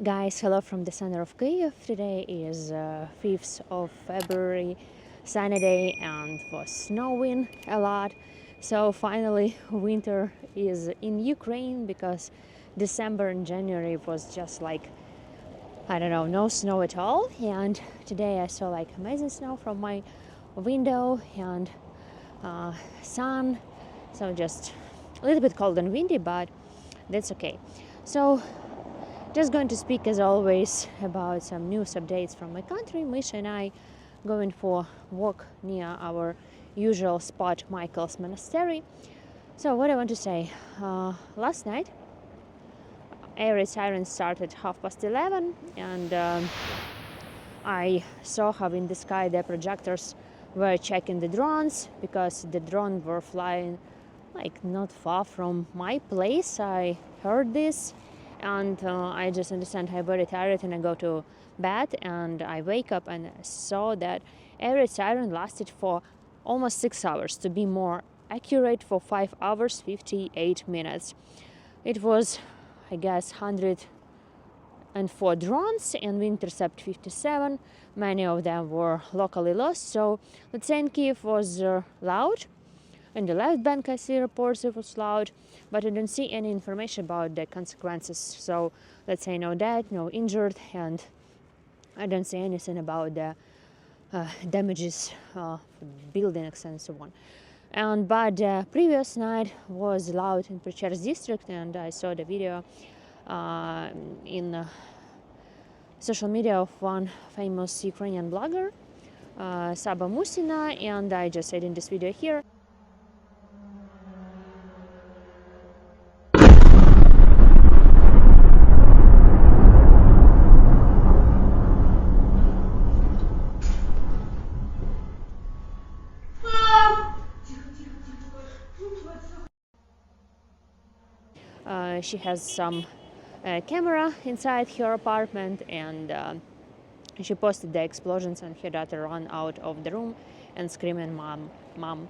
Guys, hello from the center of Kyiv. Today is 5th of February, sunny day, and was snowing a lot. So finally winter is in Ukraine, because December and January was just like, I don't know, no snow at all. And today I saw like amazing snow from my window and sun. So just a little bit cold and windy, but that's okay. So just going to speak as always about some news updates from my country. Misha and I going for walk near our usual spot, Michael's Monastery. So what I want to say, last night air Sirens started 11:30, and I saw how in the sky the projectors were checking the drones, because the drones were flying like not far from my place. I heard this, and I just understand I'm very tired, and I go to bed, and I wake up and saw that air siren lasted for almost 6 hours, to be more accurate, for 5 hours 58 minutes. It was, I guess, 104 drones, and we intercept 57. Many of them were locally lost. So let's say in Kyiv was loud. In the left bank I see reports it was loud, but I don't see any information about the consequences. So let's say no dead, no injured, and I don't see anything about the damages, buildings and so on. But the previous night was loud in Precher's district, and I saw the video in social media of one famous Ukrainian blogger, Saba Musina, and I just said in this video here. She has some camera inside her apartment, and she posted the explosions, and her daughter ran out of the room and screaming, "Mom, mom."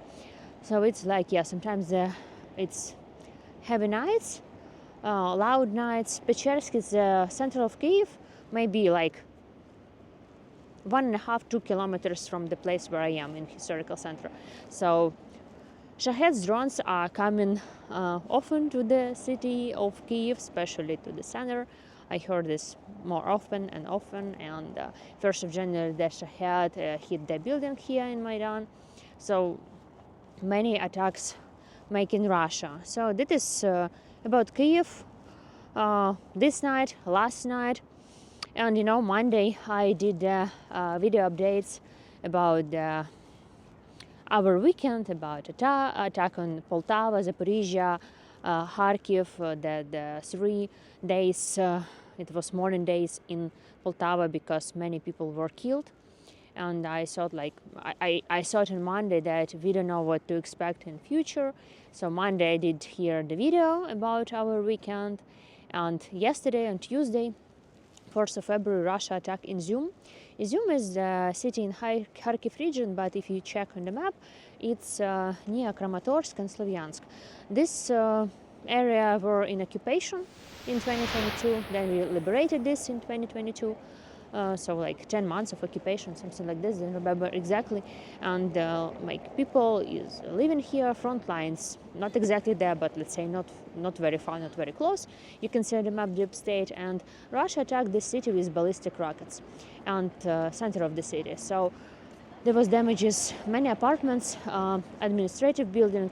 So it's like, yeah, sometimes it's heavy nights, loud nights. Pechersky is the center of Kyiv, maybe like 1.5-2 kilometers from the place where I am in historical center. So Shahed's drones are coming often to the city of Kyiv, especially to the center. I heard this more often and often. And 1st of January, the Shahed hit the building here in Maidan. So many attacks made in Russia. So that is about Kyiv this night, last night. And Monday I did video updates about our weekend, about attack on Poltava, Zaporizhia, Kharkiv, the 3 days, it was morning days in Poltava, because many people were killed. And I thought, like, I thought on Monday that we don't know what to expect in future. So Monday I did here the video about our weekend. And yesterday, on Tuesday, 4th of February, Russia attacked Izyum. Izyum is a city in Kharkiv region, but if you check on the map, it's near Kramatorsk and Slavyansk. This area were in occupation in 2022, then we liberated this in 2022. So like 10 months of occupation, something like this, I don't remember exactly. And like people is living here, front lines, not exactly there, but let's say not very far, not very close. You can see on the map deep state, and Russia attacked this city with ballistic rockets and center of the city. So there was damages, many apartments, administrative building,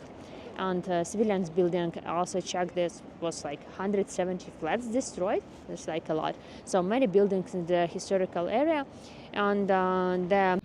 and civilians building. I also checked, this was like 170 flats destroyed. That's like a lot. So many buildings in the historical area. And the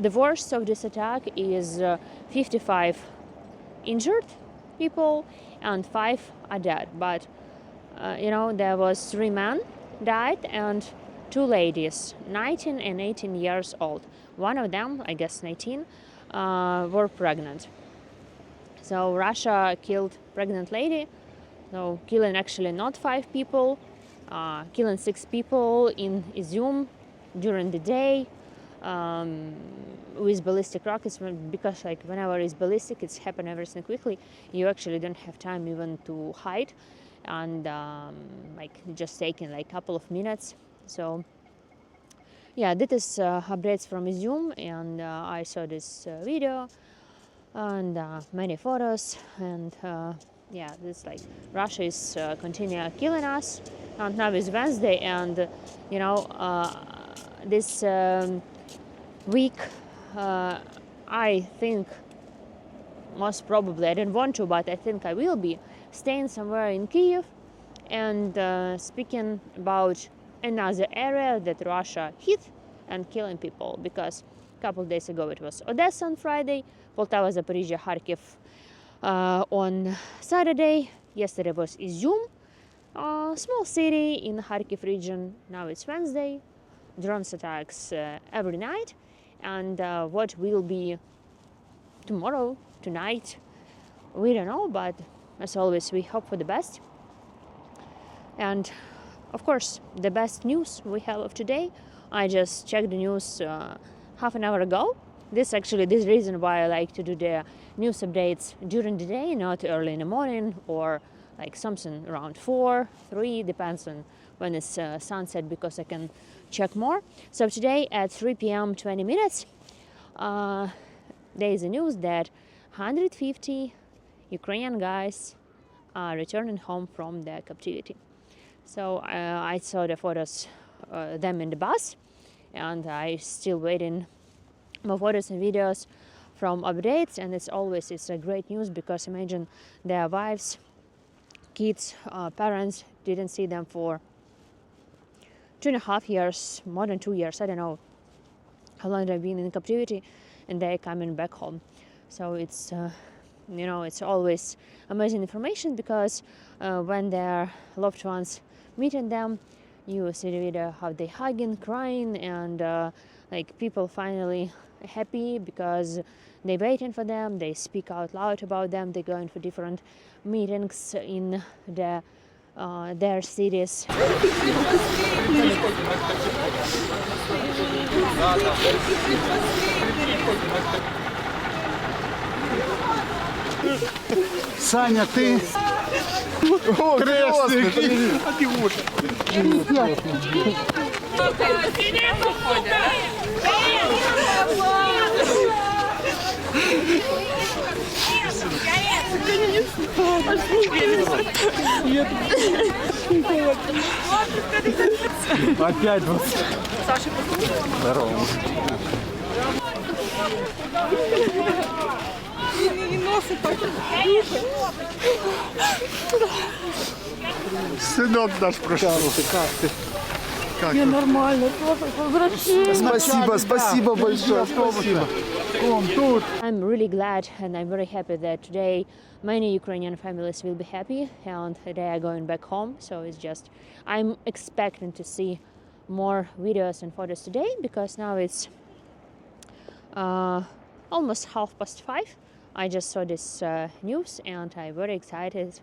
the worst of this attack is 55 injured people and 5 are dead. But there was 3 men died and two ladies, 19 and 18 years old. One of them, I guess 19, were pregnant. So Russia killed pregnant lady, so killing actually not 5 people, killing 6 people in Izyum during the day with ballistic rockets, because like whenever it's ballistic, it's happen everything quickly. You actually don't have time even to hide, and like just taking like couple of minutes. So yeah, this is updates from Izyum, and I saw this video and many photos, and yeah, this like Russia is continue killing us, and now is Wednesday, and you know this week I think most probably, I didn't want to, but I think I will be staying somewhere in Kyiv and speaking about another area that Russia hit and killing people, because a couple of days ago it was Odessa on Friday, Poltava, Zaporizhia, Kharkiv on Saturday. Yesterday was Izyum, a small city in the Kharkiv region. Now it's Wednesday. Drones attacks every night, and what will be tomorrow, tonight, we don't know, but as always we hope for the best. And of course, the best news we have of today, I just checked the news half an hour ago. This reason why I like to do the news updates during the day, not early in the morning, or like something around 4, 3, depends on when it's sunset, because I can check more. So today at 3 p.m. 20 minutes, there is a news that 150 Ukrainian guys are returning home from their captivity. So I saw the photos, them in the bus, and I still waiting more photos and videos from updates. And it's a great news, because imagine their wives, kids, parents didn't see them for 2.5 years, more than 2 years. I don't know how long they've been in captivity, and they're coming back home. So it's it's always amazing information, because when their loved ones meeting them, you see the video how they hugging, crying, and like people finally happy because they waiting for them. They speak out loud about them. They going for different meetings in their cities. Саня, ты крестный, а ты вот. Опять вот. Здорово. Сынок наш прошел. Как ты? Я нормально, Спасибо большое. Спасибо. I'm really glad and I'm very happy that today many Ukrainian families will be happy and they are going back home. So it's just, I'm expecting to see more videos and photos today, because now it's almost 5:30. I just saw this news, and I'm very excited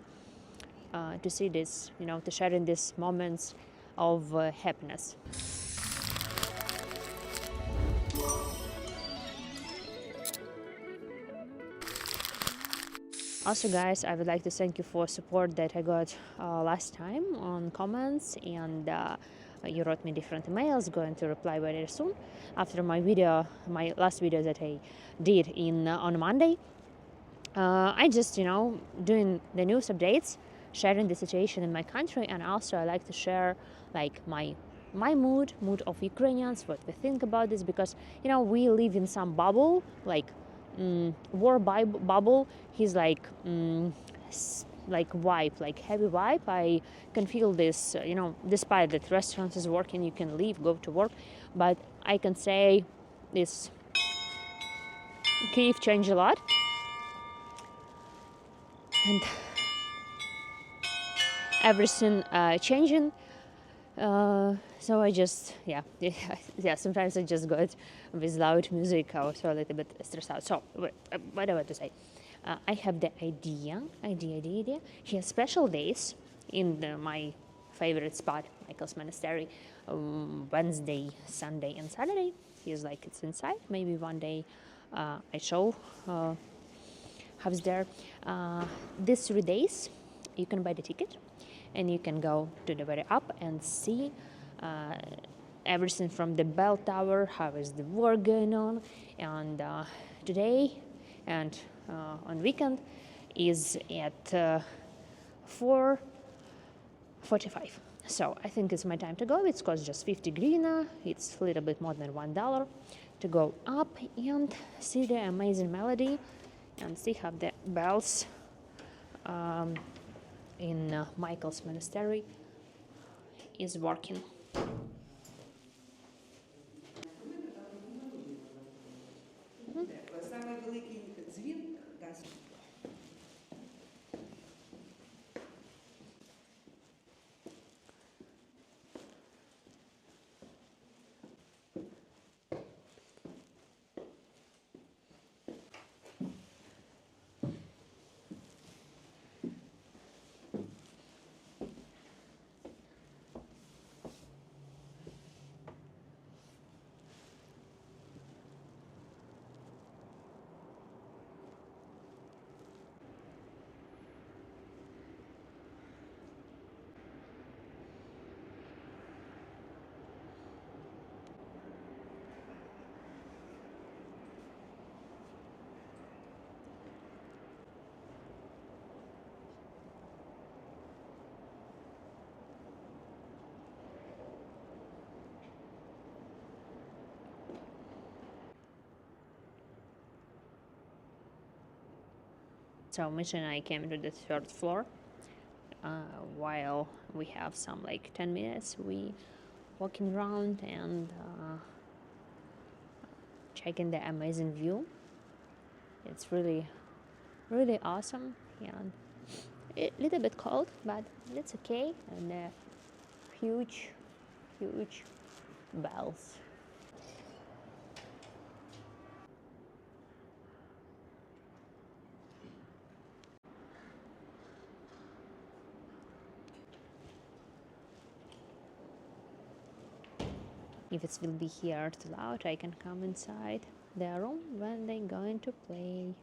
to see this, to share in these moments of happiness. Also, guys, I would like to thank you for support that I got last time on comments, and you wrote me different emails. Going to reply very soon after my last video that I did on Monday. I just doing the news updates, sharing the situation in my country, and also I like to share like my mood of Ukrainians, what we think about this, because we live in some bubble, like war bubble. He's like vibe, like heavy vibe. I can feel this, despite that restaurants is working, you can leave, go to work, but I can say this Kyiv changed a lot, and everything changing. So I just, yeah, yeah, sometimes I just got with loud music. I was a little bit stressed out. So, what I want to say, I have the idea. He has special days in my favorite spot, Michael's Monastery, Wednesday, Sunday, and Saturday. He's like, it's inside. Maybe one day I show house there. These 3 days, you can buy the ticket and you can go to the very up and see uh, everything from the bell tower, how is the war going on. And today and on weekend is at 4:45. So I think it's my time to go. It's costs just 50 grina. It's a little bit more than $1 to go up and see the amazing melody and see how the bells in Michael's Monastery is working. Самий великий дзвін дасть. So Misha and I came to the third floor. While we have some like 10 minutes, we walking around and checking the amazing view. It's really, really awesome and a little bit cold, but it's okay. And huge, huge bells. If it will be here too loud, I can come inside their room when they're going to play.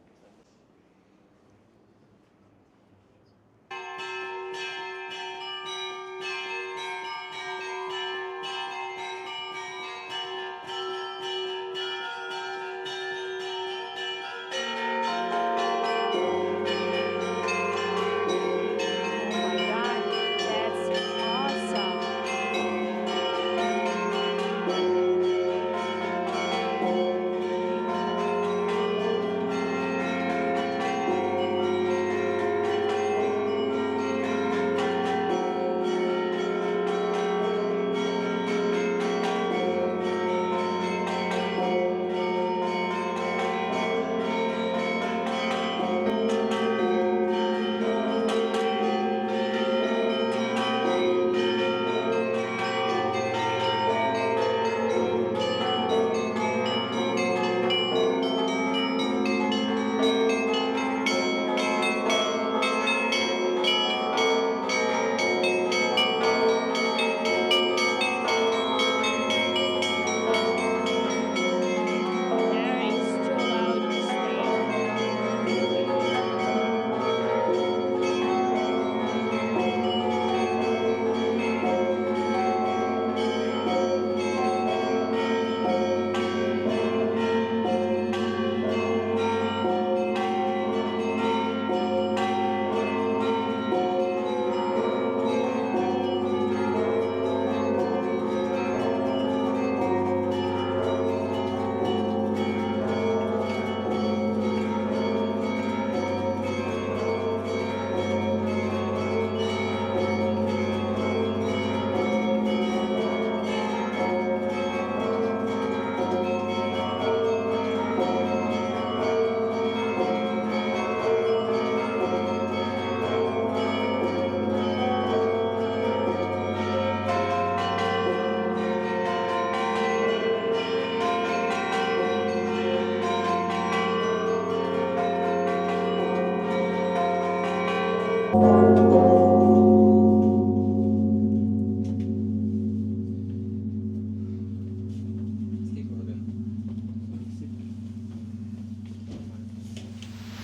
Oh my god, that's awesome!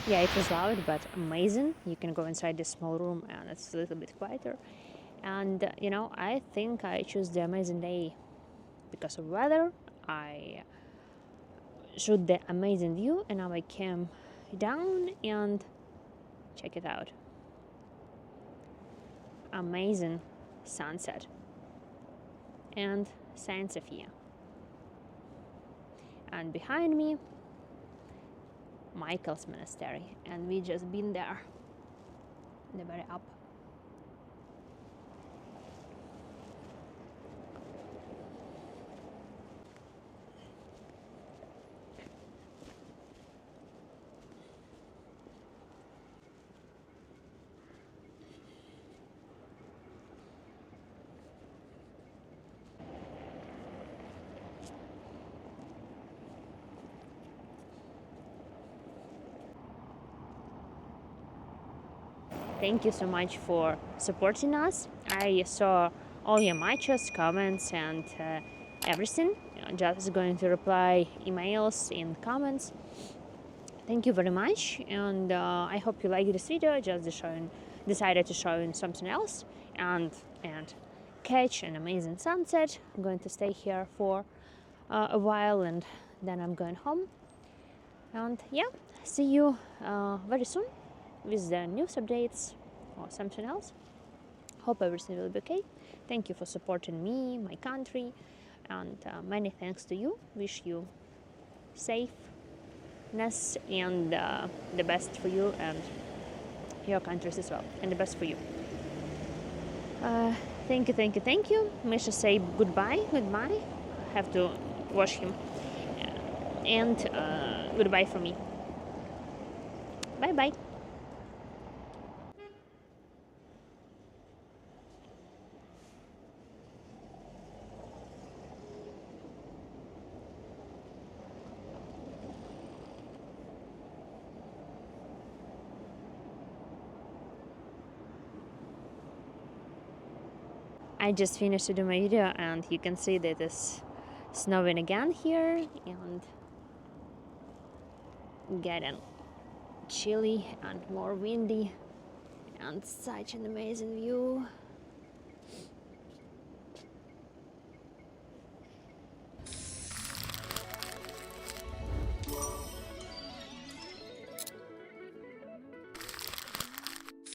Yeah, it was loud but amazing. You can go inside this small room and it's a little bit quieter. And you know, I think I choose the amazing day because of weather. I shoot the amazing view and now I came down and check it out. Amazing sunset and Saint Sophia. And behind me, Michael's monastery, and we just been there, the very up. Thank you so much for supporting us. I saw all your matches, comments, and everything. Just going to reply emails in comments. Thank you very much, and I hope you liked this video. Just decided to show you something else and catch an amazing sunset. I'm going to stay here for a while, and then I'm going home. And yeah, see you very soon with the news updates or something else. Hope everything will be okay. Thank you for supporting me, my country, and many thanks to you. Wish you safeness and the best for you and your countries as well, and the best for you. Thank you. Misha say goodbye. Have to wash him. And goodbye from me. Bye. I just finished to do my video and you can see that it's snowing again here and getting chilly and more windy and such an amazing view.